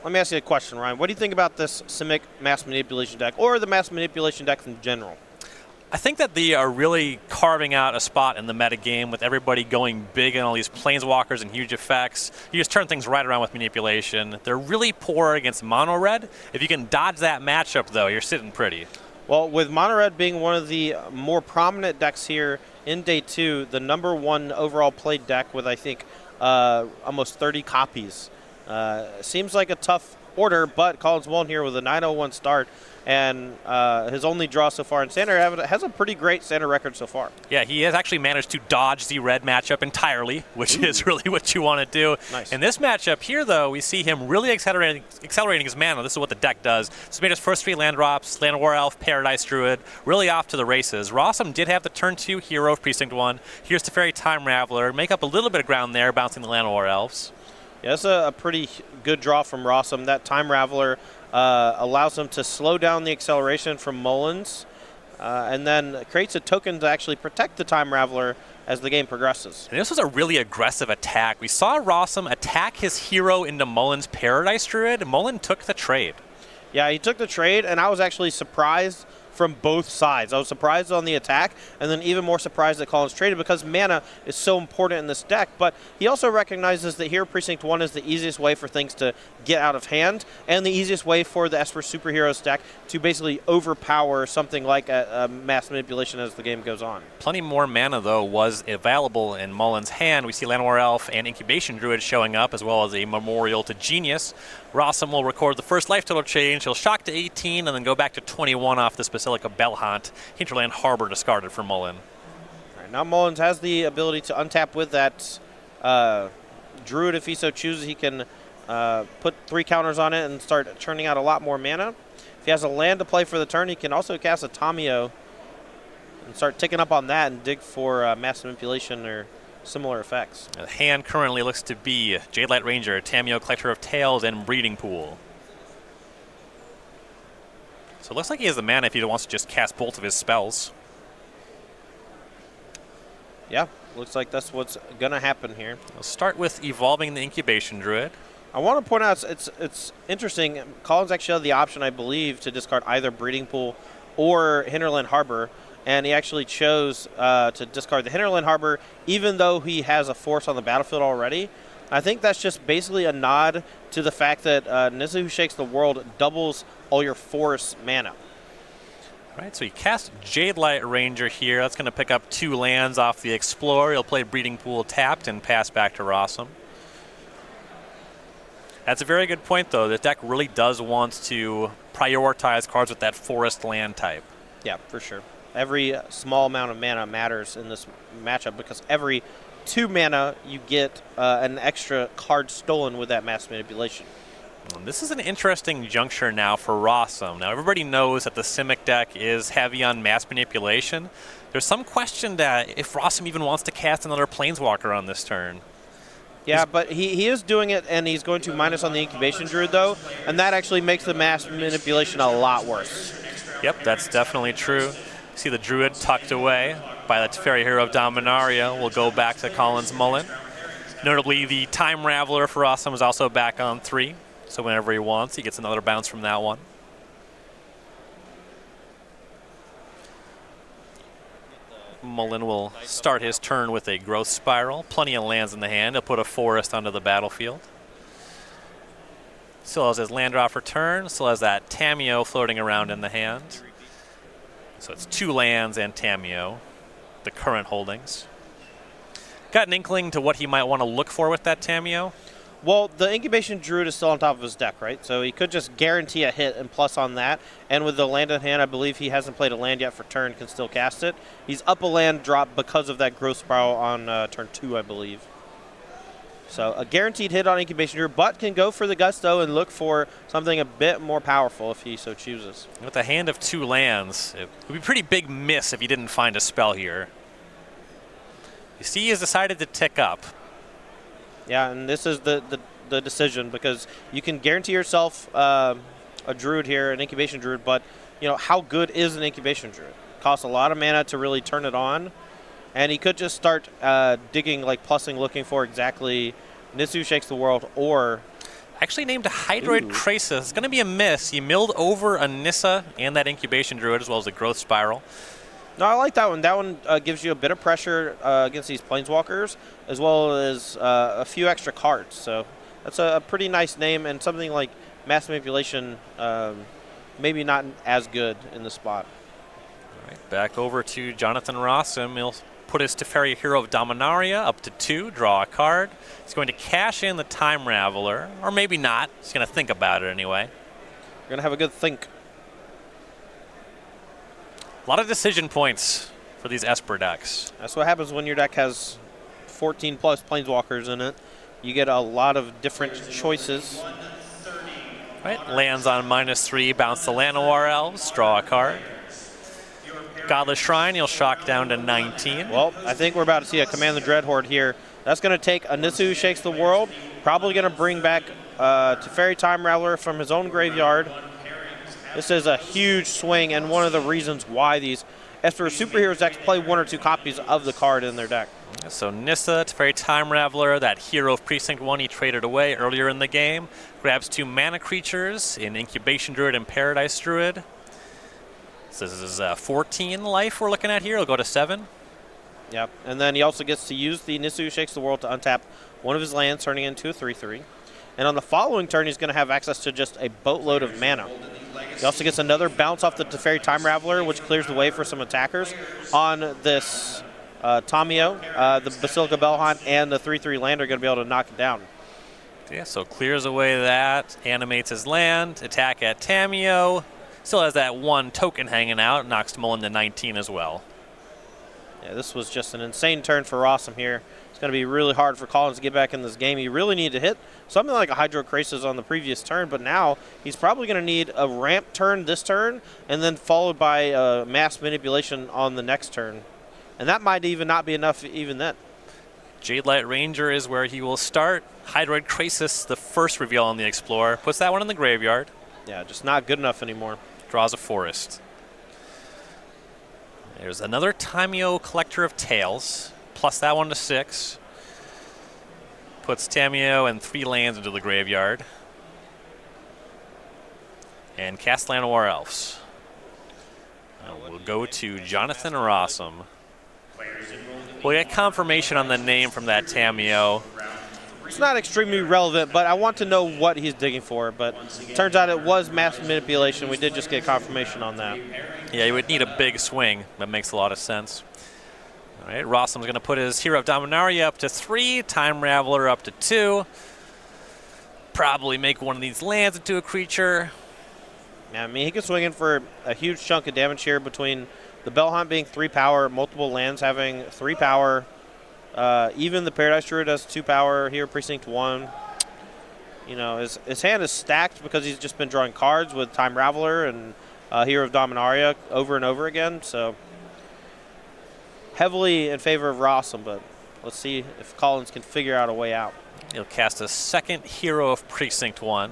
let me ask you a question, Ryan. What do you think about this Simic Mass Manipulation deck, or the Mass Manipulation deck in general? I think that they are really carving out a spot in the metagame with everybody going big on all these planeswalkers and huge effects. You just turn things right around with manipulation. They're really poor against mono red. If you can dodge that matchup, though, you're sitting pretty. Well, with mono red being one of the more prominent decks here in day 2, the #1 overall played deck with, I think, almost 30 copies. Seems like a tough order, but Collins Mullen here with a 901 start. And his only draw so far in Standard has a pretty great Standard record so far. Yeah, he has actually managed to dodge the red matchup entirely, which is really what you want to do. Nice. In this matchup here, though, we see him really accelerating his mana. This is what the deck does. So he made his first 3 land drops, Land War Elf, Paradise Druid, really off to the races. Rosum did have the turn 2 hero of Precinct 1. Here's Teferi Time Raveler, make up a little bit of ground there, bouncing the Land War Elves. Yeah, that's a pretty good draw from Rosum. That Time Raveler allows him to slow down the acceleration from Mullen's, and then creates a token to actually protect the Time Raveler as the game progresses. And this was a really aggressive attack. We saw Rosum attack his hero into Mullen's Paradise Druid. Mullen took the trade. Yeah, he took the trade, and I was actually surprised from both sides. I was surprised on the attack, and then even more surprised that Collins traded, because mana is so important in this deck. But he also recognizes that here Precinct 1 is the easiest way for things to get out of hand, and the easiest way for the Esper Superheroes deck to basically overpower something like a Mass Manipulation as the game goes on. Plenty more mana, though, was available in Mullen's hand. We see Land War Elf and Incubation Druid showing up, as well as a Memorial to Genius. Rosum will record the first life total change. He'll shock to 18 and then go back to 21 off this Basilica Bellhaunt. Hinterland Harbor discarded for Mullen. All right, now Mullins has the ability to untap with that Druid. If he so chooses, he can put 3 counters on it and start churning out a lot more mana. If he has a land to play for the turn, he can also cast a Tamio and start ticking up on that and dig for Mass Manipulation or similar effects. The hand currently looks to be Jadelight Ranger, Tamio, Collector of Tales, and Breeding Pool. So it looks like he has the mana if he wants to just cast both of his spells. Yeah, looks like that's what's going to happen here. We'll start with evolving the Incubation Druid. I want to point out it's interesting. Collins actually had the option, I believe, to discard either Breeding Pool or Hinterland Harbor, and he actually chose to discard the Hinterland Harbor, even though he has a force on the battlefield already. I think that's just basically a nod to the fact that Nissa Who Shakes the World doubles all your forest mana. All right, so he cast Jadelight Ranger here. That's going to pick up 2 lands off the Explorer. He'll play Breeding Pool tapped and pass back to Rosum. That's a very good point, though. The deck really does want to prioritize cards with that forest land type. Yeah, for sure. Every small amount of mana matters in this matchup, because every 2 mana you get an extra card stolen with that Mass Manipulation. This is an interesting juncture now for Rosum. Now, everybody knows that the Simic deck is heavy on Mass Manipulation. There's some question that if Rosum even wants to cast another Planeswalker on this turn. Yeah, but he is doing it, and he's going to minus on the Incubation Druid, though, and that actually makes the Mass Manipulation a lot worse. Yep, that's definitely true. See the Druid tucked away by the Teferi Hero of Dominaria. Will go back to Collins Mullen. Notably, the Time Raveler for Rosum is also back on 3, so whenever he wants, he gets another bounce from that one. Mullen will start his turn with a Growth Spiral. Plenty of lands in the hand. He'll put a forest onto the battlefield. Still has his land draw for turn. Still has that Tamio floating around in the hand. So it's 2 lands and Tamio, the current holdings. Got an inkling to what he might want to look for with that Tamio? Well, the Incubation Druid is still on top of his deck, right? So he could just guarantee a hit and plus on that. And with the land in hand, I believe he hasn't played a land yet for turn, can still cast it. He's up a land drop because of that Growth Spiral on turn 2, I believe. So a guaranteed hit on Incubation Druid, but can go for the Gusto and look for something a bit more powerful if he so chooses. With a hand of 2 lands, it would be a pretty big miss if he didn't find a spell here. You see, he has decided to tick up. Yeah, and this is the decision, because you can guarantee yourself a Druid here, an Incubation Druid, but you know how good is an Incubation Druid? Costs a lot of mana to really turn it on, and he could just start digging, like plussing, looking for exactly Nissa Who Shakes the World or Actually named a Hydroid Crisis. It's going to be a miss. He milled over a Nissa and that Incubation Druid as well as the Growth Spiral. No, I like that one. That one gives you a bit of pressure against these Planeswalkers, as well as a few extra cards. So that's a pretty nice name, and something like Mass Manipulation, maybe not as good in the spot. All right, back over to Jonathan Rosum. He'll put his Teferi Hero of Dominaria up to 2, draw a card. He's going to cash in the Time Raveler, or maybe not. He's going to think about it anyway. You're going to have a good think. A lot of decision points for these Esper decks. That's what happens when your deck has 14 plus Planeswalkers in it. You get a lot of different choices. Right, lands on -3, bounce the Llanowar Elves, draw a card. Godless Shrine, he'll shock down to 19. Well, I think we're about to see a Command the Dreadhorde here. That's going to take a Nissu Who Shakes the World, probably going to bring back Teferi Time Raveler from his own graveyard. This is a huge swing, and one of the reasons why these Esper Superheroes decks play 1 or 2 copies of the card in their deck. So Nissa, Teferi Time Raveler, that hero of Precinct 1 he traded away earlier in the game, grabs 2 mana creatures in Incubation Druid and Paradise Druid. So this is 14 life we're looking at here. He'll go to 7. Yep, and then he also gets to use the Nissu Who Shakes the World to untap one of his lands, turning it into a 3/3. And on the following turn, he's going to have access to just a boatload of mana. He also gets another bounce off the Teferi Time Raveler, which clears the way for some attackers on this Tamio. The Basilica Bellhaunt and the 3/3 land are going to be able to knock it down. Yeah, so clears away that, animates his land, attack at Tamio. Still has that 1 token hanging out, knocks Mullen to 19 as well. Yeah, this was just an insane turn for Rosum here. It's going to be really hard for Collins to get back in this game. He really needed to hit something like a Hydro Crisis on the previous turn, but now he's probably going to need a ramp turn this turn, and then followed by Mass Manipulation on the next turn. And that might even not be enough even then. Jadelight Ranger is where he will start. Hydroid Crisis, the first reveal on the Explorer, puts that one in the graveyard. Yeah, just not good enough anymore. Draws a forest. There's another Tamio Collector of Tales, plus that one to 6. Puts Tamio and 3 lands into the graveyard. And cast Llanowar Elves. We'll go to Jonathan Rosum. We'll get confirmation on the name from that Tamio. It's not extremely relevant, but I want to know what he's digging for. But turns out it was Mass Manipulation. We did just get confirmation on that. Yeah, you would need a big swing. That makes a lot of sense. All right, Rosum's going to put his Hero of Dominaria up to 3, Time Raveler up to 2. Probably make one of these lands into a creature. Yeah, I mean, he can swing in for a huge chunk of damage here between the Bellhaunt being 3 power, multiple lands having 3 power. Even the Paradise Druid has 2 power here, Precinct 1. You know, his hand is stacked because he's just been drawing cards with Time Raveler and Hero of Dominaria over and over again. So heavily in favor of Rosum, but let's see if Collins can figure out a way out. He'll cast a second Hero of Precinct 1.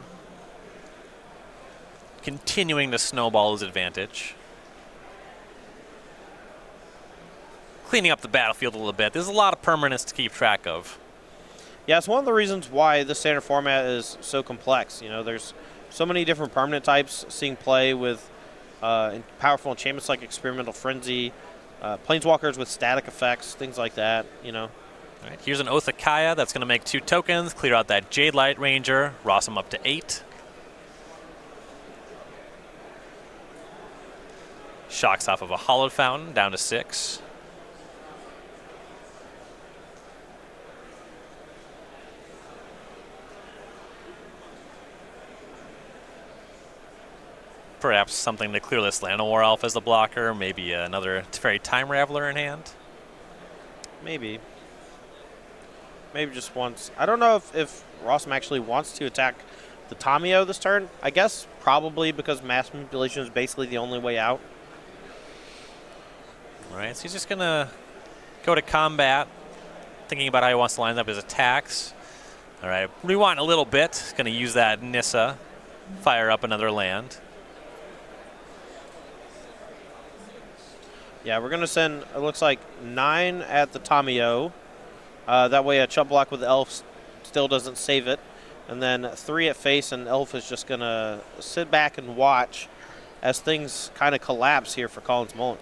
Continuing to snowball his advantage. Cleaning up the battlefield a little bit. There's a lot of permanents to keep track of. Yeah, it's one of the reasons why the standard format is so complex. You know, there's so many different permanent types seeing play with powerful enchantments like Experimental Frenzy, Planeswalkers with static effects, things like that, you know. All right, here's an Oath of Kaya that's going to make 2 tokens, clear out that Jadelight Ranger, Rosum up to 8. Shocks off of a Hallowed Fountain down to 6. Perhaps something to clear this Llanowar Elf as the blocker. Maybe another Teferi Time Raveler in hand. Maybe. Maybe just once. I don't know if Rosum actually wants to attack the Tamio this turn. I guess probably because Mass Manipulation is basically the only way out. All right, so he's just going to go to combat, thinking about how he wants to line up his attacks. All right, rewind a little bit. He's going to use that Nissa, fire up another land. Yeah, we're going to send, it looks like, 9 at the Tamio. That way a chump block with the Elf still doesn't save it. and then 3 at face, and Elf is just going to sit back and watch as things kind of collapse here for Collins Mullen.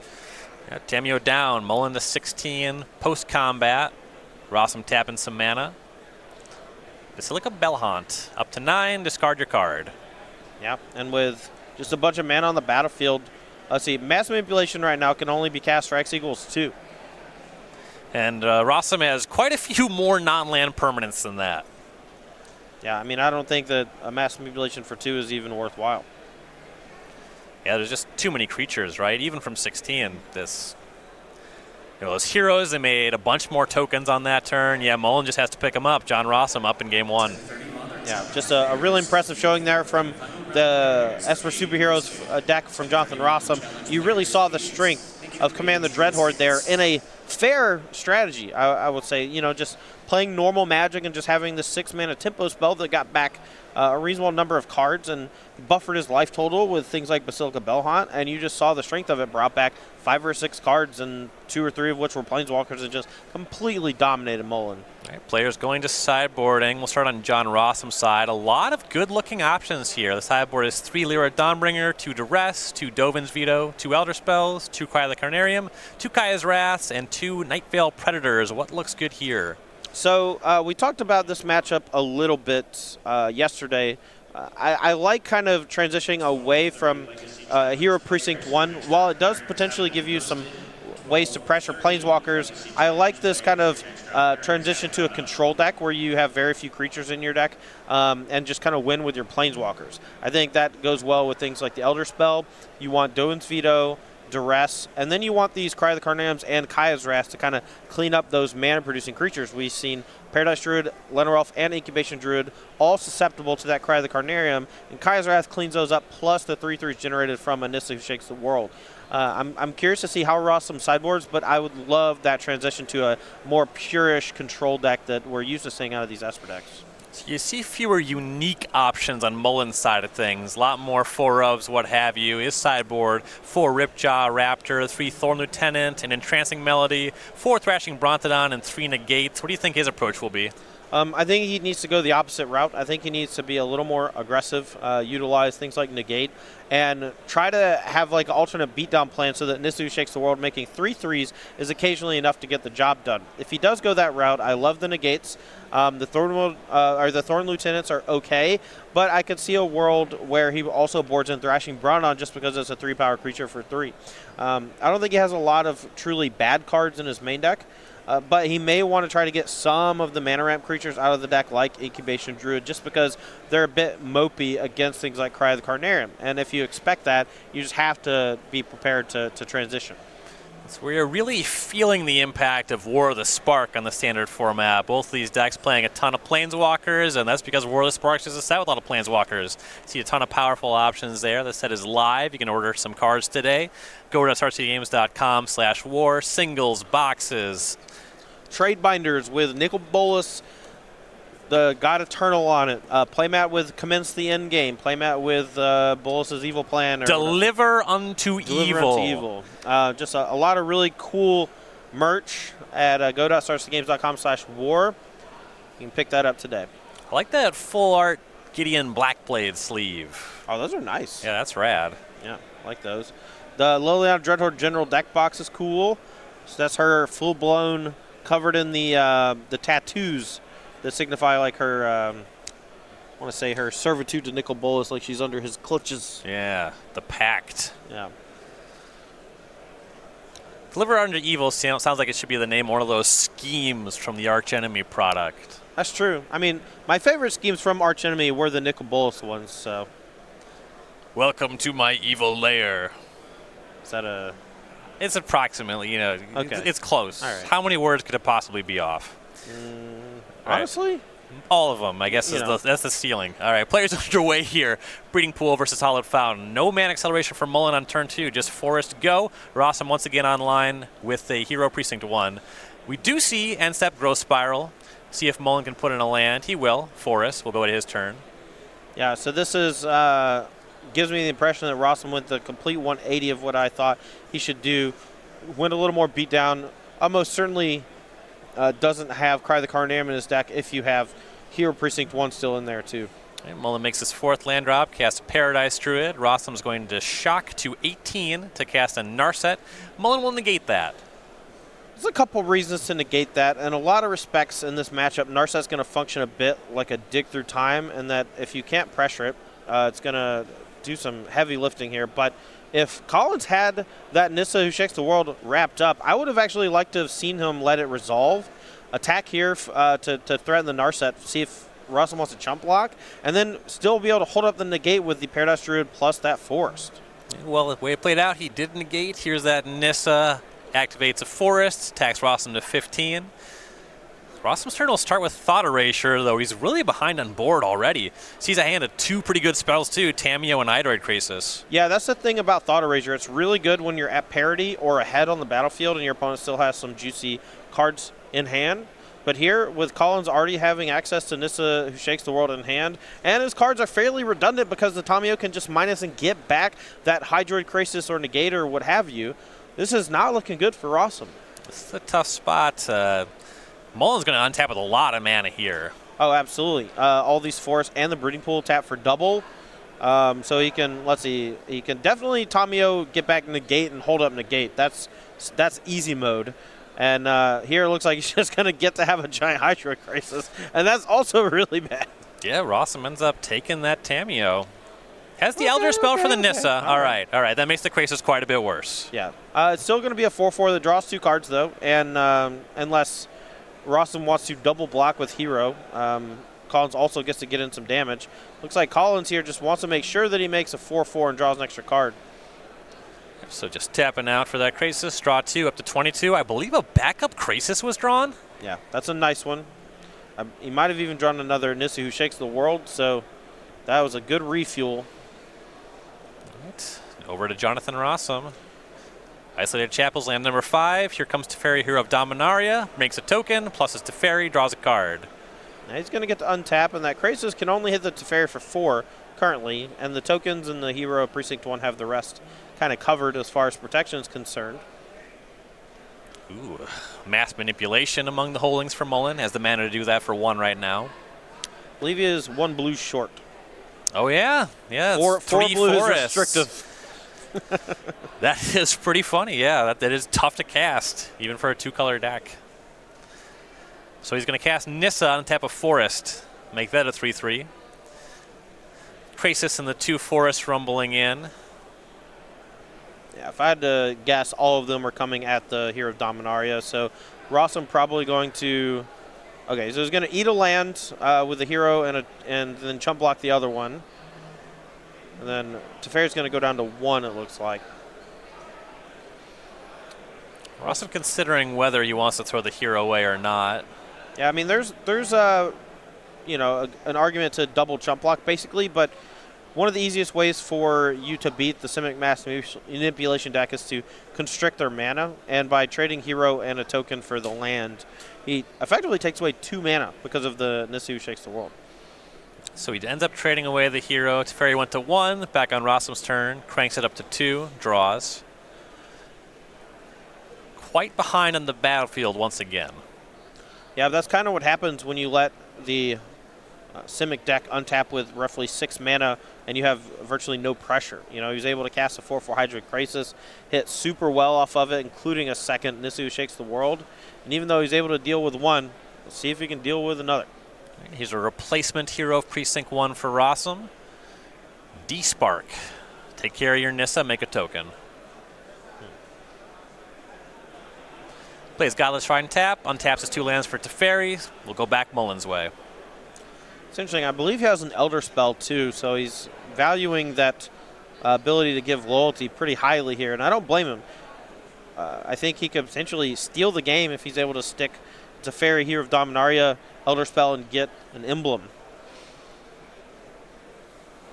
Yeah, Tamio down, Mullen to 16, post-combat. Rosum tapping some mana. Basilica Bellhaunt up to 9, discard your card. Yeah, and with just a bunch of mana on the battlefield, let's see, Mass Manipulation right now can only be cast for X equals 2. And Rosum has quite a few more non-land permanents than that. Yeah, I mean, I don't think that a Mass Manipulation for 2 is even worthwhile. Yeah, there's just too many creatures, right? Even from 16, those heroes, they made a bunch more tokens on that turn. Yeah, Mullen just has to pick them up. John Rosum up in game 1. Yeah, just a really impressive showing there from the Esper Superheroes deck from Jonathan Rosum. You really saw the strength of Command the Dreadhorde there in a fair strategy, I would say. Just playing normal Magic and just having the 6-mana tempo spell that got back a reasonable number of cards and buffered his life total with things like Basilica Bellhaunt, and you just saw the strength of it, brought back 5 or 6 cards, and 2 or 3 of which were Planeswalkers, and just completely dominated Mullen. Right, players going to sideboarding. We'll start on John Rossum's side. A lot of good-looking options here. The sideboard is 3 Lyra Dawnbringer, 2 Duress, 2 Dovin's Veto, 2 Elder Spells, 2 Cry of the Carnarium, 2 Kaya's Wraths, and 2 Nightveil Predators. What looks good here? So we talked about this matchup a little bit yesterday. I like kind of transitioning away from Hero Precinct 1. While it does potentially give you some ways to pressure Planeswalkers, I like this kind of transition to a control deck where you have very few creatures in your deck and just kind of win with your Planeswalkers. I think that goes well with things like the Elder Spell. You want Dovin's Veto, Duress, and then you want these Cry of the Carnariums and Kaya's Wrath to kind of clean up those mana-producing creatures. We've seen Paradise Druid, Llanowar Elf, and Incubation Druid all susceptible to that Cry of the Carnarium, and Kaya's Wrath cleans those up, plus the 3/3s generated from Anissa Who Shakes the World. I'm curious to see how Rosum sideboards, but I would love that transition to a more purish control deck that we're used to seeing out of these Esper decks. So you see fewer unique options on Mullen's side of things. A lot more 4-ofs, what have you. His sideboard, 4 Ripjaw Raptor, 3 Thorn Lieutenant, an Entrancing Melody, 4 Thrashing Brontodon, and 3 Negates. What do you think his approach will be? I think he needs to go the opposite route. I think he needs to be a little more aggressive, utilize things like Negate, and try to have like an alternate beatdown plan so that Anissa Who Shakes the World making 3/3s is occasionally enough to get the job done. If he does go that route, I love the Negates. The Thorn Lieutenants are okay, but I could see a world where he also boards in Thrashing Brontodon just because it's a 3-power creature for 3. I don't think he has a lot of truly bad cards in his main deck. But he may want to try to get some of the mana ramp creatures out of the deck, like Incubation Druid, just because they're a bit mopey against things like Cry of the Carnarium. And if you expect that, you just have to be prepared to transition. So we're really feeling the impact of War of the Spark on the standard format. Both of these decks playing a ton of Planeswalkers, and that's because War of the Spark is a set with a lot of Planeswalkers. See a ton of powerful options there. The set is live. You can order some cards today. Go to SRCGames.com/war. Singles, boxes. Trade binders with Nicol Bolas, the God Eternal on it. Playmat with Commence the End Game. Playmat with Bolas' Evil Plan. Deliver unto Evil. Just a lot of really cool merch at go.startsthegames.com/war. You can pick that up today. I like that full art Gideon Blackblade sleeve. Oh, those are nice. Yeah, that's rad. Yeah, I like those. The Liliana Dreadhorde General deck box is cool. So that's her full-blown, covered in the tattoos that signify like her, I want to say her servitude to Nicol Bolas, like she's under his clutches. Yeah, the pact. Yeah. Deliver Unto Evil sounds like it should be the name of one of those schemes from the Archenemy product. That's true. I mean, my favorite schemes from Archenemy were the Nicol Bolas ones, so. Welcome to my evil lair. Is that a... It's approximately, okay. It's close. All right. How many words could it possibly be off? Honestly? Right. All of them, I guess, that's the ceiling. All right, players underway here. Breeding Pool versus Hallowed Fountain. No mana acceleration for Mullen on turn 2, just Forest go. Rosum once again online with a Hero Precinct 1. We do see End Step Growth Spiral. See if Mullen can put in a land. He will. Forest will go to his turn. Yeah, so this is gives me the impression that Rosum went the complete 180 of what I thought he should do. Went a little more beat down. Almost certainly doesn't have Cry the Carnarium in his deck if you have Hero Precinct 1 still in there too. And Mullen makes his 4th land drop, casts a Paradise Druid. Rossum's going to shock to 18 to cast a Narset. Mullen will negate that. There's a couple reasons to negate that. In a lot of respects in this matchup, Narset's going to function a bit like a dig through time, and that if you can't pressure it, it's going to do some heavy lifting here. But if Collins had that Nissa Who Shakes the World wrapped up, I would have actually liked to have seen him let it resolve, attack here to threaten the Narset, see if Rosum wants to chump block, and then still be able to hold up the negate with the Paradise Druid plus that Forest. Well, the way it played out, he did negate. Here's that Nissa, activates a Forest, attacks Rosum to 15. Rosum's turn will start with Thought Erasure, though he's really behind on board already. Sees a hand of 2 pretty good spells, too, Tamiyo and Idroid Krasis. Yeah, that's the thing about Thought Erasure. It's really good when you're at parity or ahead on the battlefield and your opponent still has some juicy cards in hand. But here, with Collins already having access to Nissa Who Shakes the World in hand, and his cards are fairly redundant because the Tamiyo can just minus and get back that Hydroid Krasis or Negator or what have you, this is not looking good for Rosum. This is a tough spot. Mullen's going to untap with a lot of mana here. Oh, absolutely. All these forests and the Breeding Pool tap for double. So he can, let's see, he can definitely Tamiyo get back Negate and hold up Negate. That's easy mode. And here it looks like he's just going to get to have a giant Hydroid Krasis. And that's also really bad. Yeah, Rosum ends up taking that Tamiyo. Has the Elder Spell for the Nissa. All right. That makes the Krasis quite a bit worse. Yeah. It's still going to be a 4/4 that draws 2 cards, though. And unless Rosum wants to double block with Hero, Collins also gets to get in some damage. Looks like Collins here just wants to make sure that he makes a 4/4 and draws an extra card. So just tapping out for that Krasis. Draw 2 up to 22. I believe a backup Krasis was drawn. Yeah, that's a nice one. He might have even drawn another Nissa Who Shakes the World, so that was a good refuel. All right. Over to Jonathan Rosum. Isolated Chapels, land number 5. Here comes Teferi, Hero of Dominaria. Makes a token, plus his Teferi, draws a card. Now he's going to get to untap, and that Krasis can only hit the Teferi for 4 currently, and the tokens and the Hero of Precinct 1 have the rest kind of covered as far as protection is concerned. Ooh, mass manipulation among the holdings for Mullen. Has the mana to do that for 1 right now. I believe he is 1 blue short. Oh, yeah. Yeah, four 3 blue forests. is restrictive. That is pretty funny, yeah. That is tough to cast, even for a 2-color deck. So he's going to cast Nissa on tap of Forest. Make that a 3/3. Krasis and the 2 forests rumbling in. Yeah, if I had to guess, all of them are coming at the Hero of Dominaria. So Rosum probably going to... Okay, so he's going to eat a land with the Hero and then chump block the other one. And then Teferi's going to go down to 1, it looks like. Rosum considering whether he wants to throw the Hero away or not. Yeah, I mean, there's an argument to double chump block, basically, but one of the easiest ways for you to beat the Simic Mass Manipulation deck is to constrict their mana, and by trading Hero and a token for the land, he effectively takes away 2 mana because of the Nissa Who Shakes the World. So he ends up trading away the Hero. Teferi went to 1, back on Rosum's turn, cranks it up to 2, draws. Quite behind on the battlefield once again. Yeah, that's kind of what happens when you let the Simic deck untap with roughly 6 mana and you have virtually no pressure. You know, he was able to cast a 4/4 Hydroid Krasis, hit super well off of it, including a second Nissa Who Shakes the World. And even though he's able to deal with 1, let's see if he can deal with another. Here's a replacement Hero of Precinct 1 for Rosum. D-Spark. Take care of your Nissa, make a token. Plays Godless Shrine tap, untaps his 2 lands for Teferi. We'll go back Mullen's way. It's interesting. I believe he has an Elder Spell, too, so he's valuing that ability to give loyalty pretty highly here, and I don't blame him. I think he could potentially steal the game if he's able to stick Teferi, Hero of Dominaria, Elder Spell, and get an emblem.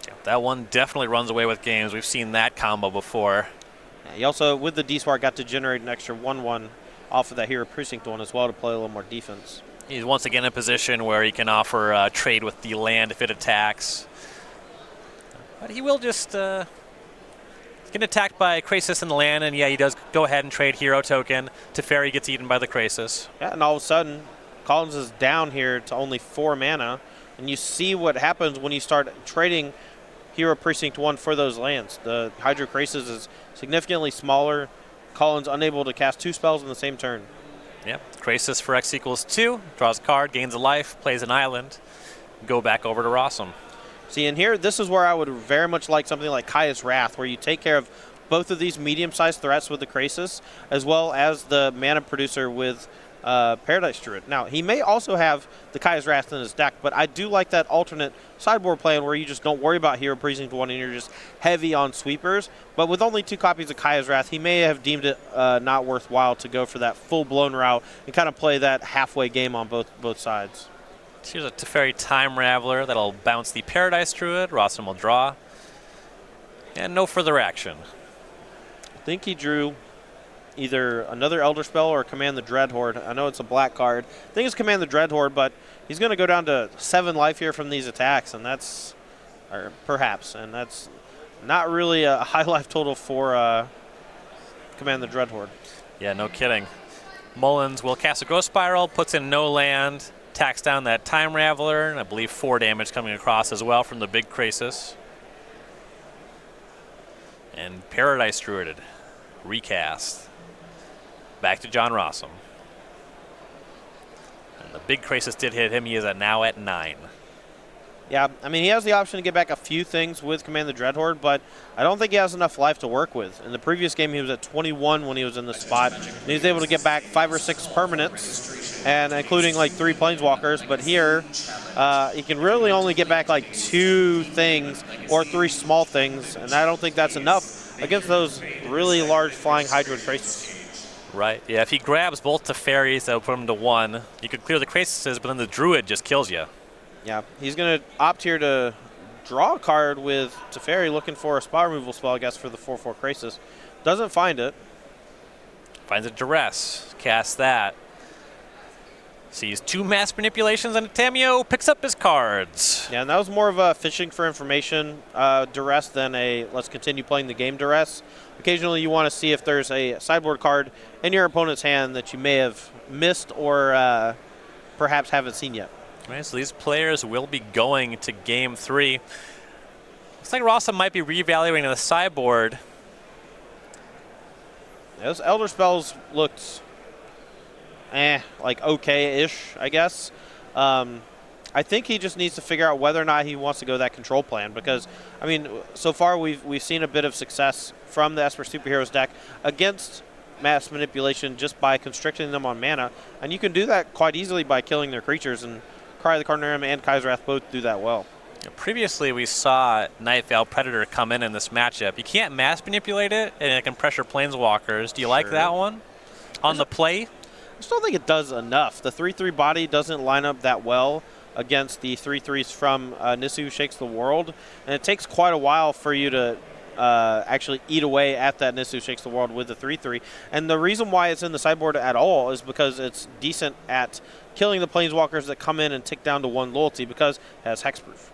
Yeah, that one definitely runs away with games. We've seen that combo before. Yeah, he also, with the D-Spark, got to generate an extra 1/1 off of that Hero Precinct 1 as well to play a little more defense. He's once again in a position where he can offer a trade with the land if it attacks. But he will just... He's getting attacked by Krasis in the land, and yeah, he does go ahead and trade Hero token. Teferi gets eaten by the Krasis. Yeah, and all of a sudden, Collins is down here to only 4 mana. And you see what happens when you start trading Hero Precinct 1 for those lands. The Hydro Krasis is significantly smaller. Colin's unable to cast 2 spells in the same turn. Yep, Krasis for X equals 2, draws a card, gains a life, plays an island, go back over to Rosum. See, in here, this is where I would very much like something like Kaya's Wrath, where you take care of both of these medium-sized threats with the Krasis, as well as the mana producer with Paradise Druid. Now, he may also have the Kaya's Wrath in his deck, but I do like that alternate sideboard plan where you just don't worry about Hero Precinct 1 and you're just heavy on sweepers. But with only 2 copies of Kaya's Wrath, he may have deemed it not worthwhile to go for that full-blown route and kind of play that halfway game on both sides. Here's a Teferi Time Raveler that'll bounce the Paradise Druid. Rosum will draw. And no further action. I think he drew either another Elder Spell or Command the Dreadhorde. I know it's a black card. I think it's Command the Dreadhorde, but he's going to go down to 7 life here from these attacks, and that's, or perhaps, and that's not really a high life total for Command the Dreadhorde. Yeah, no kidding. Mullins will cast a Growth Spiral, puts in no land, attacks down that Time Raveler, and I believe 4 damage coming across as well from the big Krasis. And Paradise Druided. Recast. Back to John Rosum. And the big Krasis did hit him. He is now at 9. Yeah, I mean, he has the option to get back a few things with Command the Dreadhorde, but I don't think he has enough life to work with. In the previous game, he was at 21 when he was in the spot, and he was able to get back 5 or 6 permanents, and including like 3 Planeswalkers. But here, he can really only get back like 2 things or 3 small things, and I don't think that's enough against those really large flying Hydra Krasis. Right. Yeah, if he grabs both Teferis, that will put him to 1. You could clear the Krasises, but then the Druid just kills you. Yeah, he's going to opt here to draw a card with Teferi, looking for a spot removal spell, I guess, for the 4/4 Krasis. Doesn't find it. Finds a Duress. Casts that. Sees 2 Mass Manipulations and a Tameo, picks up his cards. Yeah, and that was more of a fishing for information duress than a let's continue playing the game duress. Occasionally you want to see if there's a sideboard card in your opponent's hand that you may have missed or perhaps haven't seen yet. Right, so these players will be going to Game 3. Looks like Rosum might be reevaluating the sideboard. Yeah, those Elder Spells looked like okay-ish, I guess. I think he just needs to figure out whether or not he wants to go that control plan because, I mean, so far we've seen a bit of success from the Esper Superheroes deck against mass manipulation just by constricting them on mana, and you can do that quite easily by killing their creatures, and Cry of the Carnarium and Kai's Wrath both do that well. Previously, we saw Night Veil Predator come in this matchup. You can't mass manipulate it, and it can pressure Planeswalkers. Do you like that one on the play? I just don't think it does enough. The 3/3 body doesn't line up that well against the 3/3s from Nisu Shakes the World, and it takes quite a while for you to actually eat away at that Nisu Shakes the World with the 3/3. And the reason why it's in the sideboard at all is because it's decent at killing the Planeswalkers that come in and tick down to 1 loyalty because it has hexproof.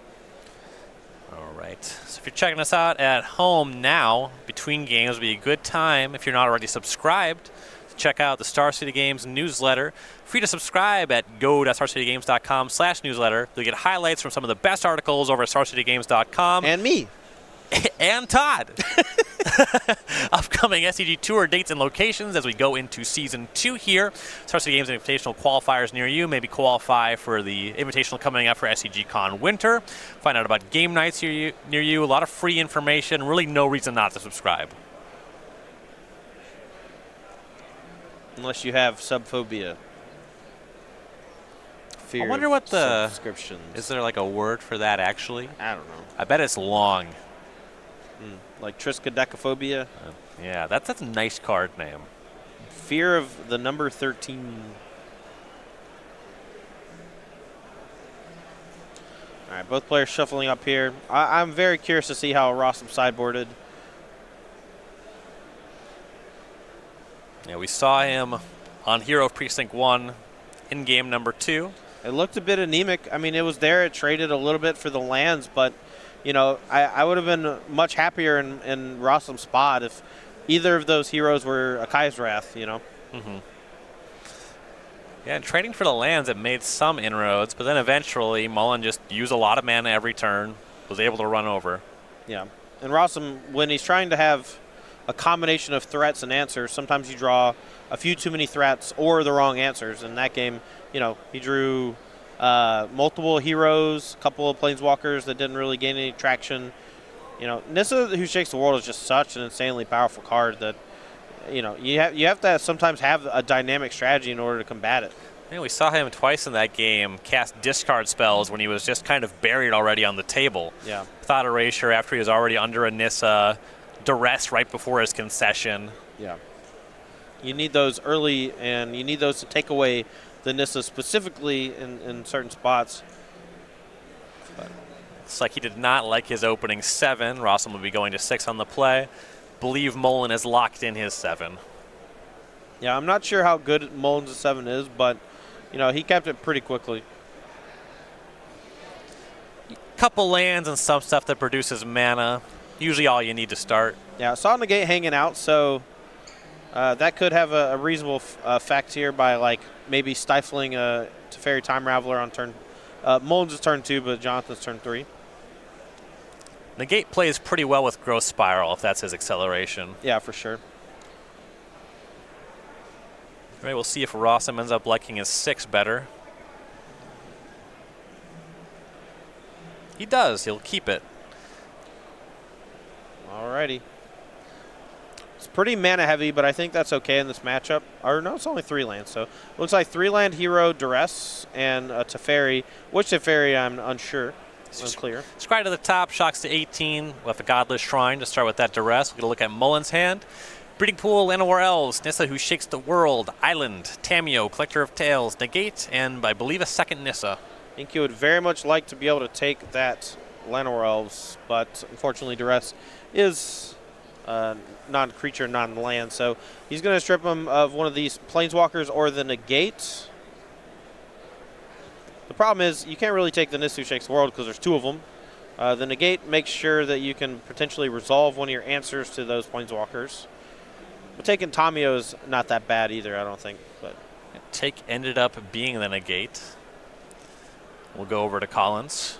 All right. So if you're checking us out at home now, between games would be a good time, if you're not already subscribed, to check out the Star City Games newsletter. Free to subscribe at go.starcitygames.com/newsletter. You'll get highlights from some of the best articles over at starcitygames.com. And me. And Todd. Upcoming SCG Tour dates and locations as we go into Season 2 here. Star City Games Invitational qualifiers near you. Maybe qualify for the Invitational coming up for SCG Con Winter. Find out about game nights near you. A lot of free information. Really no reason not to subscribe. Unless you have subphobia. Fear I wonder what the subscriptions. Is there like a word for that actually? I don't know. I bet it's long. Like triskaidekaphobia. Yeah, that's a nice card name. Fear of the number 13. All right, both players shuffling up here. I'm very curious to see how Rosum sideboarded. Yeah, we saw him on Hero Precinct 1 in game number 2. It looked a bit anemic. I mean, it was there. It traded a little bit for the lands, but, you know, I would have been much happier in Rosum's spot if either of those heroes were a Kai's Wrath, you know. Yeah, and trading for the lands, it made some inroads, but then eventually Mullen just used a lot of mana every turn, was able to run over. Yeah. And Rosum, when he's trying to have a combination of threats and answers, sometimes you draw a few too many threats or the wrong answers. In that game, he drew multiple heroes, a couple of planeswalkers that didn't really gain any traction. Nissa, Who Shakes the World, is just such an insanely powerful card that you have to sometimes have a dynamic strategy in order to combat it. Yeah, we saw him twice in that game cast discard spells when he was just kind of buried already on the table. Yeah. Thought Erasure after he was already under a Nissa, Duress right before his concession. Yeah. You need those early, and you need those to take away the Nissa specifically in certain spots. But It's like he did not like his opening 7. Rosum will be going to 6 on the play. Believe Mullen has locked in his 7. yeah, I'm not sure how good Mullen's 7 is, but he kept it pretty quickly. Couple lands and some stuff that produces mana. Usually all you need to start. Yeah, I saw Negate hanging out, so that could have a reasonable effect here by maybe stifling a Teferi Time Raveler on turn. Mullen's is turn 2, but Jonathan's turn 3. Negate plays pretty well with Growth Spiral if that's his acceleration. Yeah, for sure. All right, we'll see if Rosum ends up liking his 6 better. He does. He'll keep it. Alrighty. It's pretty mana heavy, but I think that's okay in this matchup. Or no, it's only 3 lands, so looks like 3-land hero, Duress, and a Teferi. Which Teferi, I'm unsure. Unclear. Scry to the top, shocks to 18 with a Godless Shrine to start with that Duress. We're going to look at Mullen's hand. Breeding Pool, Llanowar Elves, Nissa Who Shakes the World, Island, Tameo, Collector of Tales, Negate, and I believe a second Nissa. I think he would very much like to be able to take that Llanowar Elves, but unfortunately Duress is non-creature, non-land, so he's going to strip him of one of these Planeswalkers or the Negate. The problem is you can't really take the Nissa Who Shakes the World because there's 2 of them. The Negate makes sure that you can potentially resolve one of your answers to those Planeswalkers. But taking Tameo is not that bad either, I don't think. But Take ended up being the Negate. We'll go over to Collins.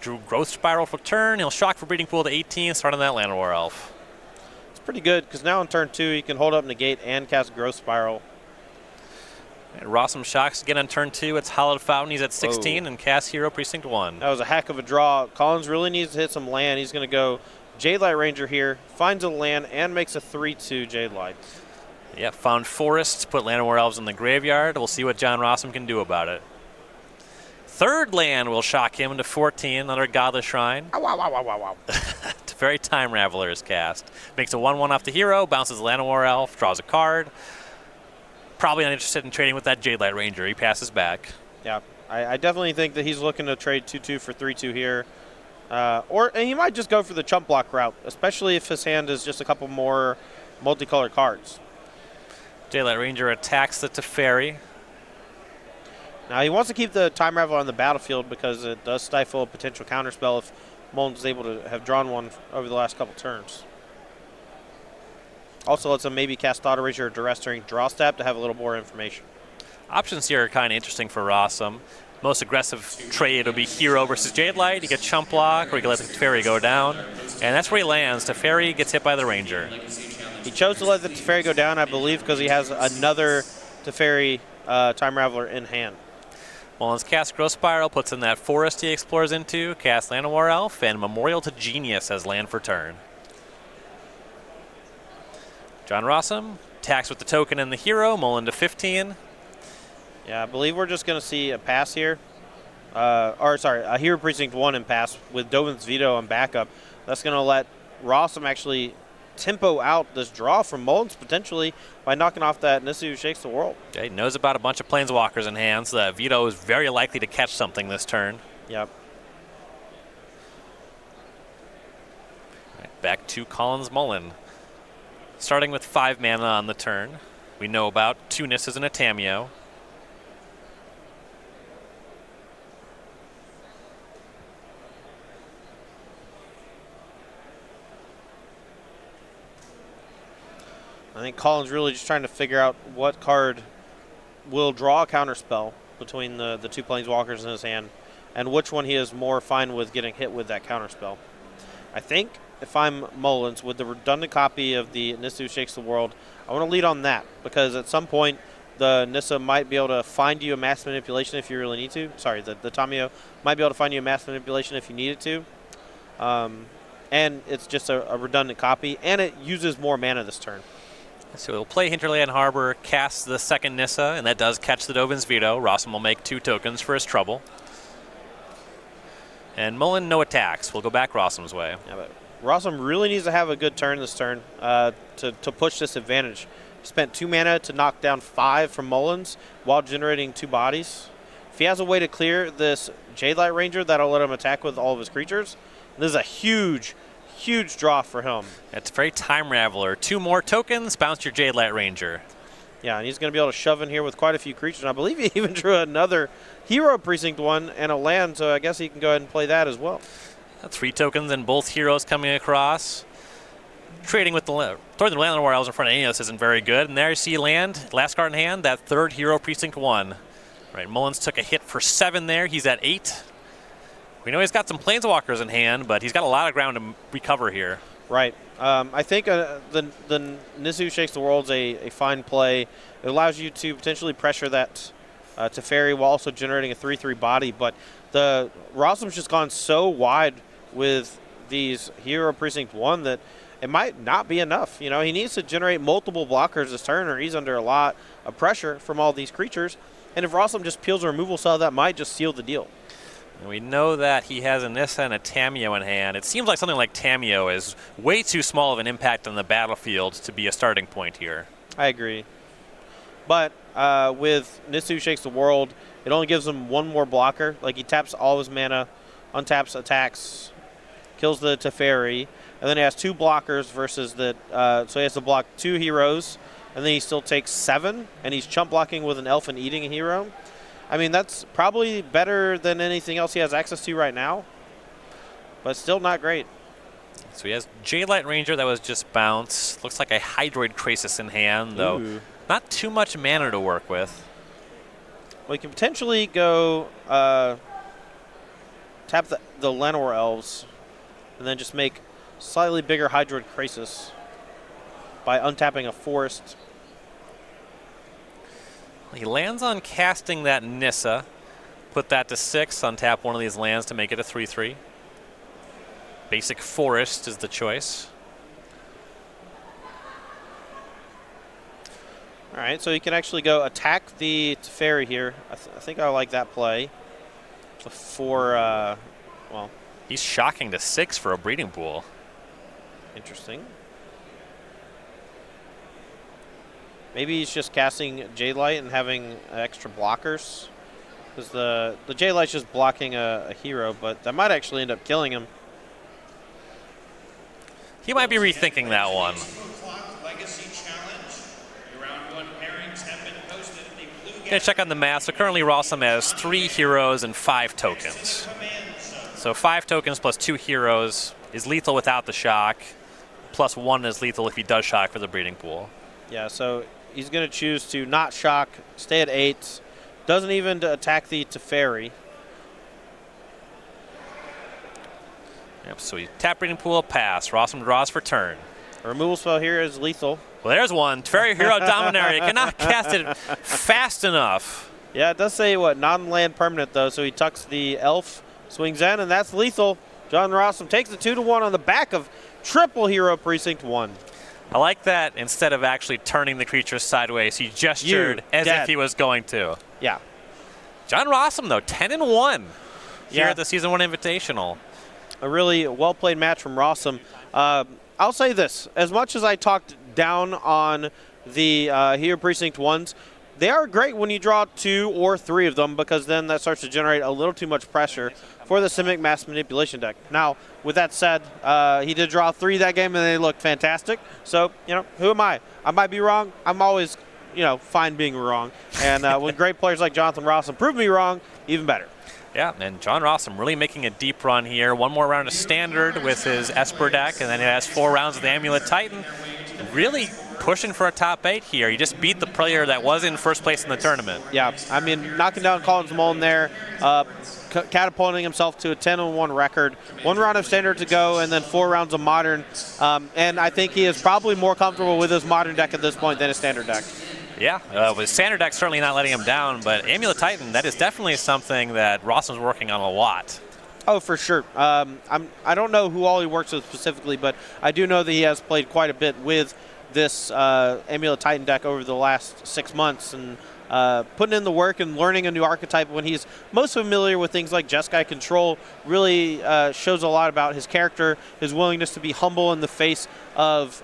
Drew Growth Spiral for turn. He'll shock for Breeding Pool to 18, starting that Llanowar Elf. it's pretty good because now on turn 2 you can hold up Negate and cast Growth Spiral. And Rosum shocks again on turn 2. It's Hallowed Fountain. He's at 16 and casts Hero Precinct 1. That was a heck of a draw. Collins really needs to hit some land. He's going to go Jadelight Ranger here, finds a land, and makes a 3-2 Jadelight. Yep, found forests, put Llanowar Elves in the graveyard. We'll see what John Rosum can do about it. Third land will shock him into 14 under Godless Shrine. Ow, wow, wow, wow, wow, wow. Teferi Time Raveler is cast. Makes a 1-1 off the hero, bounces Llanowar Elf, draws a card. Probably not interested in trading with that Jadelight Ranger. He passes back. Yeah, I definitely think that he's looking to trade 2-2 for 3-2 here. And he might just go for the chump block route, especially if his hand is just a couple more multicolored cards. Jadelight Ranger attacks the Teferi. Now, he wants to keep the Time Raveler on the battlefield because it does stifle a potential counterspell if Mullen is able to have drawn one over the last couple turns. Also lets him maybe cast Thought Erasure or Duress during draw step to have a little more information. Options here are kind of interesting for Rosum. Most aggressive trade will be Hero versus Jadelight. He gets Chump Block, or he can let the Teferi go down. And that's where he lands. Teferi gets hit by the Ranger. He chose to let the Teferi go down, I believe, because he has another Teferi Time Raveler in hand. Mullen's cast Growth Spiral, puts in that forest he explores into, casts Llanowar Elf, and Memorial to Genius as land for turn. John Rosum attacks with the token and the hero, Mullen to 15. Yeah, I believe we're just going to see a pass here. A Hero Precinct 1 and pass with Dovin's Veto on backup. That's going to let Rosum actually tempo out this draw from Mullen's potentially by knocking off that Nissa Who Shakes the World. Yeah, he knows about a bunch of Planeswalkers in hand, so that Veto is very likely to catch something this turn. Yep. Right, back to Collins Mullen. Starting with 5 mana on the turn. We know about 2 Nissas and a Tameo. I think Collins really just trying to figure out what card will draw a counterspell between the two planeswalkers in his hand, and which one he is more fine with getting hit with that counterspell. I think if I'm Mullins, with the redundant copy of the Nisu Shakes the World, I want to lead on that, because at some point the Nissa might be able to find you a mass manipulation if you really need to. Sorry, the Tamiyo might be able to find you a mass manipulation if you need it to. And it's just a redundant copy, and it uses more mana this turn. So he'll play Hinterland Harbor, cast the second Nissa, and that does catch the Dovin's Veto. Rosum will make 2 tokens for his trouble. And Mullen, no attacks. We'll go back Rosum's way. Yeah, but Rosum really needs to have a good turn this turn to push this advantage. He spent 2 mana to knock down 5 from Mullins while generating 2 bodies. If he has a way to clear this Jadelight Ranger, that'll let him attack with all of his creatures. This is a huge draw for him. It's very Time Raveler. 2 more tokens, bounce your Jadelight Ranger. Yeah, and he's going to be able to shove in here with quite a few creatures. And I believe he even drew another Hero Precinct 1 and a land, so I guess he can go ahead and play that as well. 3 tokens and both heroes coming across. Trading with the throwing the Landlord Elves in front of any of this isn't very good. And there you see land, last card in hand, that 3rd Hero Precinct 1. Right, Mullins took a hit for 7 there. He's at 8. We know he's got some Planeswalkers in hand, but he's got a lot of ground to recover here. Right. I think the Nisu Shakes the World's a fine play. It allows you to potentially pressure that Teferi while also generating a 3/3 body. But the Rosum's just gone so wide with these Hero Precinct 1 that it might not be enough. You know, he needs to generate multiple blockers this turn, or he's under a lot of pressure from all these creatures. And if Rosum just peels a removal spell, that might just seal the deal. And we know that he has a Nissa and a Tamiyo in hand. It seems like something like Tamiyo is way too small of an impact on the battlefield to be a starting point here. I agree. But with Nisu Shakes the World, it only gives him 1 more blocker. Like, he taps all his mana, untaps, attacks, kills the Teferi, and then he has 2 blockers versus the... so he has to block 2 heroes, and then he still takes 7, and he's chump blocking with an elf and eating a hero. I mean, that's probably better than anything else he has access to right now, but still not great. So he has Jadelight Ranger that was just bounced. Looks like a Hydroid Krasis in hand, though. Ooh. Not too much mana to work with. Well, you can potentially go tap the Llanowar Elves and then just make slightly bigger Hydroid Krasis by untapping a forest. He lands on casting that Nissa. Put that to 6, untap one of these lands to make it a 3/3. Basic forest is the choice. All right, so you can actually go attack the Teferi here. I think I like that play. For, well... He's shocking to 6 for a breeding pool. Interesting. Maybe he's just casting Jadelight and having extra blockers. Because the Jadelight's just blocking a hero, but that might actually end up killing him. He might be rethinking that one. Gonna check on the math. So currently Rosum has 3 heroes and 5 tokens. So 5 tokens plus 2 heroes is lethal without the shock. Plus 1 is lethal if he does shock for the breeding pool. Yeah, so he's going to choose to not shock, stay at 8. Doesn't even attack the Teferi. Yep, so he tap breeding pool, pass. Rosum draws for turn. A removal spell here is lethal. Well, there's one. Teferi Hero Dominaria. Cannot cast it fast enough. Yeah, it does say, what, non-land permanent, though, so he tucks the elf, swings in, and that's lethal. John Rosum takes the 2-1 on the back of triple Hero Precinct 1. I like that instead of actually turning the creature sideways, he gestured as if he was going to. Yeah. John Rosum, though, 10-1 here Yeah. at the Season 1 Invitational. A really well-played match from Rosum. I'll say this. As much as I talked down on the Hero Precinct 1s, they are great when you draw 2 or 3 of them, because then that starts to generate a little too much pressure for the Simic Mass Manipulation deck. Now, with that said, he did draw 3 that game, and they look fantastic. So, you know, who am I? I might be wrong. I'm always, you know, fine being wrong. And when great players like Jonathan Rosum prove me wrong, even better. Yeah, and John Rosum really making a deep run here. 1 more round of Standard with his Esper deck, and then he has 4 rounds of the Amulet Titan. Really pushing for a top 8 here. He just beat the player that was in first place in the tournament. Yeah, I mean, knocking down Collins Mullen there, catapulting himself to a 10-1 record. 1 round of standard to go, and then 4 rounds of modern. And I think he is probably more comfortable with his modern deck at this point than his standard deck. Yeah, with standard deck certainly not letting him down, but Amulet Titan, that is definitely something that Rosum's working on a lot. Oh, for sure. I don't know who all he works with specifically, but I do know that he has played quite a bit with this Amulet Titan deck over the last 6 months, and putting in the work and learning a new archetype when he's most familiar with things like Jeskai Control really shows a lot about his character, his willingness to be humble in the face of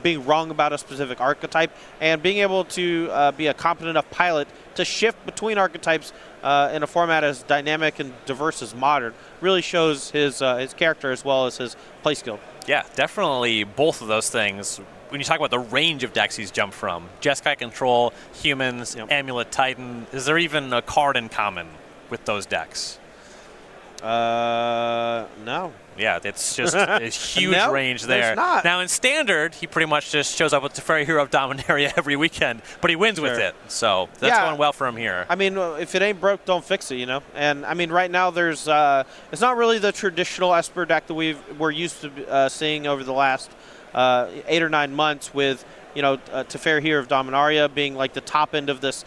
being wrong about a specific archetype, and being able to be a competent enough pilot to shift between archetypes in a format as dynamic and diverse as modern. Really shows his character as well as his play skill. Yeah, definitely both of those things. When you talk about the range of decks he's jumped from, Jeskai Control, Humans, Amulet Titan, is there even a card in common with those decks? No. Yeah, it's just a huge range there. There's not. Now in Standard, he pretty much just shows up with Teferi Hero of Dominaria every weekend, but he wins with it. So that's going well for him here. I mean, if it ain't broke, don't fix it, And I mean, right now there's it's not really the traditional Esper deck that we're used to seeing over the last 8 or 9 months with, Teferi Hero of Dominaria being like the top end of this,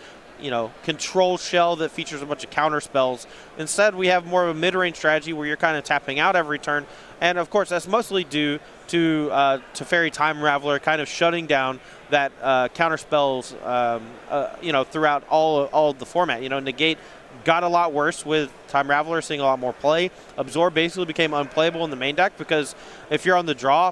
control shell that features a bunch of counter spells. Instead, we have more of a mid-range strategy where you're kind of tapping out every turn. And of course, that's mostly due to Teferi Time Raveler kind of shutting down that counter spells, throughout all of the format. Negate got a lot worse with Time Raveler seeing a lot more play. Absorb basically became unplayable in the main deck because if you're on the draw,